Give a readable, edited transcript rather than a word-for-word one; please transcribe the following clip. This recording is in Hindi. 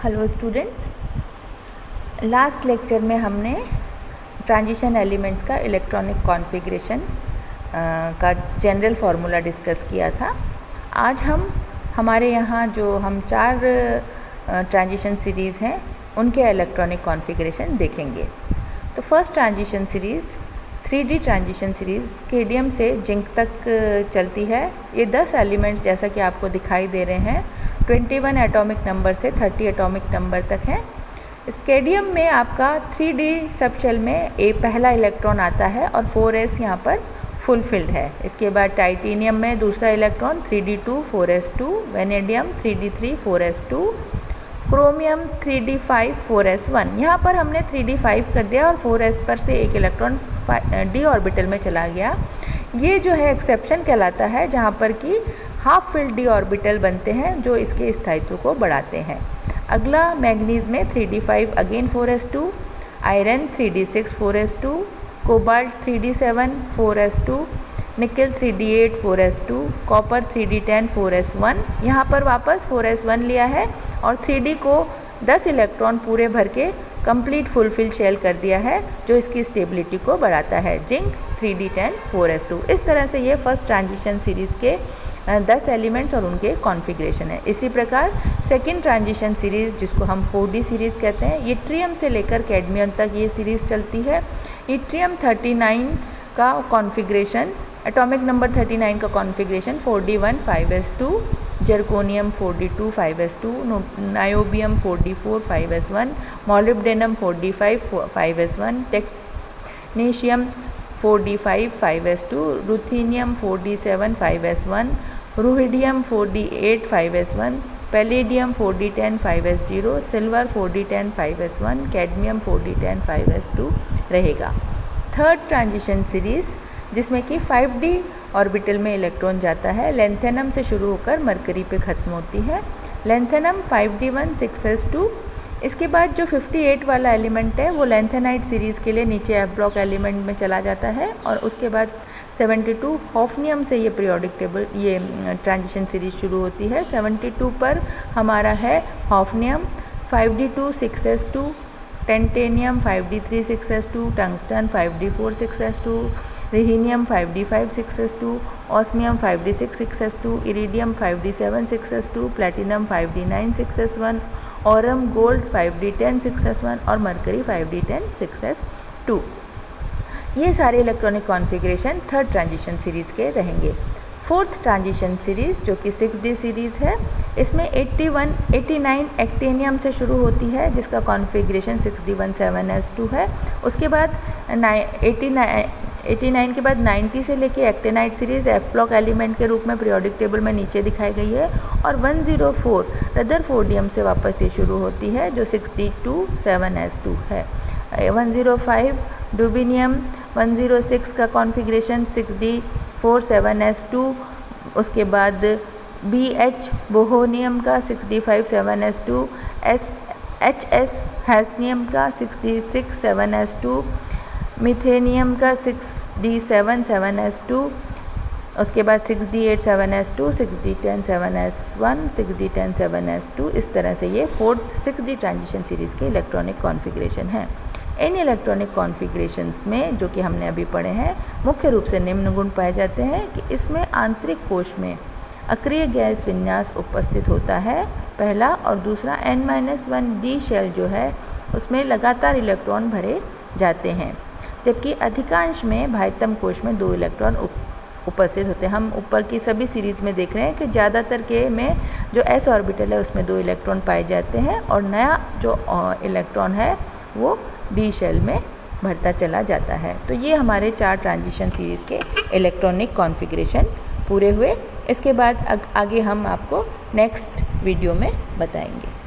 हेलो स्टूडेंट्स, लास्ट लेक्चर में हमने ट्रांजिशन एलिमेंट्स का इलेक्ट्रॉनिक कॉन्फ़िगरेशन का जनरल फार्मूला डिस्कस किया था। आज हम हमारे यहाँ जो हम 4 ट्रांजिशन सीरीज़ हैं उनके इलेक्ट्रॉनिक कॉन्फ़िगरेशन देखेंगे। तो first transition series 3D transition series स्केडियम से जिंक तक चलती है। ये 10 एलिमेंट्स जैसा कि आपको दिखाई दे रहे हैं 21 एटॉमिक नंबर से 30 एटॉमिक नंबर तक हैं। स्केडियम में आपका 3D सब शेल में पहला इलेक्ट्रॉन आता है और 4s यहाँ पर फुलफिल्ड है। इसके बाद टाइटेनियम में दूसरा electron 3d2 4s2, vanadium 3d3 4s2, chromium 3d5 4s1। यहाँ पर हमने 3d5 कर दिया और 4s पर से एक इलेक्ट्रॉन d ऑर्बिटल में चला गया। ये जो है एक्सेप्शन कहलाता है, जहाँ पर कि हाफ फिल्ड d ऑर्बिटल बनते हैं जो इसके स्थायित्व को बढ़ाते हैं। अगला मैग्नीज में 3d5 again 4s2, iron 3d6 4s2, cobalt 3d7 4s2, निकल 3d8 4s2, copper 3d10 4s1। यहाँ पर वापस 4s1 लिया है और 3d को 10 इलेक्ट्रॉन पूरे भर के कंप्लीट फुलफिल शेल कर दिया है जो इसकी स्टेबिलिटी को बढ़ाता है। Zinc 3d10 4s2। इस तरह से ये फर्स्ट ट्रांजिशन सीरीज़ के 10 एलिमेंट्स और उनके कॉन्फ़िगरेशन है। इसी प्रकार सेकंड ट्रांजिशन सीरीज़ जिसको हम 4D सीरीज़ कहते हैं, यट्रियम से लेकर कैडमियम तक ये सीरीज़ चलती है। यट्रियम 39 का कॉन्फ़िगरेशन, एटॉमिक नंबर 39 का configuration 4d1 5s2, zirconium 4d2 5s2, niobium 4d4 5s1, molybdenum 4d5 5s1, technetium 4d5 5s2, ruthenium 4d7 5s1, रुहिडियम 4d8 5s1, palladium 4d10 5s0, silver 4d10 5s1, cadmium 4d10 5s2 रहेगा। थर्ड ट्रांजिशन सीरीज़ जिसमें कि 5d ऑर्बिटल में इलेक्ट्रॉन जाता है, लेंथेनम से शुरू होकर मरकरी पे ख़त्म होती है। Lanthanum 5d1 6s2। इसके बाद जो 58 वाला एलिमेंट है वो लेंथेनाइट सीरीज़ के लिए नीचे एफ ब्लॉक एलिमेंट में चला जाता है और उसके बाद 72 हॉफनियम से ये पीरियोडिक टेबल ये ट्रांजिशन सीरीज़ शुरू होती है। 72 पर हमारा है hafnium 5d2 6s2, टेंटेनियम 5d3 6s2, tungsten 5d4 6s2, रिहीनियम 5d5 6s2, osmium 5d6 6s2, iridium 5d7 6s2, platinum 5d9 6s1, Aurum gold 5d10 6s1 और मरकरी 5d10 6s2। ये सारे electronic configuration third transition series के रहेंगे। फोर्थ ट्रांजिशन सीरीज़ जो कि 6D सीरीज़ है, इसमें 89 एक्टेनियम से शुरू होती है जिसका कॉन्फ़िगरेशन 6d1 7s2 है। उसके बाद 89 के बाद 90 से लेके actinide series F block element के रूप में पीरियोडिक टेबल में नीचे दिखाई गई है और 104 रदरफोर्डियम से वापस ये शुरू होती है जो 6d2 7s2 है। 105 डुबिनियम, 106 का कॉन्फ़िगरेशन 6d4 7s2। उसके बाद BH बोहोनियम का 6d5 7s2, HS हैस्नियम का 6d6 7s2, मिथेनियम का 6d7 7s2। उसके बाद 6d8 7s2, 6d10 7s1, 6d10 7s2। इस तरह से ये फोर्थ 6D ट्रांजिशन सीरीज़ के इलेक्ट्रॉनिक कॉन्फ़िगरेशन हैं। इन इलेक्ट्रॉनिक कॉन्फ़िगरेशंस में जो कि हमने अभी पढ़े हैं, मुख्य रूप से निम्न गुण पाए जाते हैं कि इसमें आंतरिक कोश में अक्रिय गैस विन्यास उपस्थित होता है पहला, और दूसरा n-1d शेल जो है उसमें लगातार इलेक्ट्रॉन भरे जाते हैं, जबकि अधिकांश में बाह्यतम कोश में 2 इलेक्ट्रॉन उपस्थित होते हैं। हम ऊपर की सभी सीरीज़ में देख रहे हैं कि ज़्यादातर के में जो s ऑर्बिटल है उसमें 2 इलेक्ट्रॉन पाए जाते हैं और नया जो इलेक्ट्रॉन है वो d शेल में भरता चला जाता है। तो ये हमारे 4 ट्रांजिशन सीरीज़ के इलेक्ट्रॉनिक कॉन्फ़िगरेशन पूरे हुए। इसके बाद आगे हम आपको नेक्स्ट वीडियो में बताएंगे।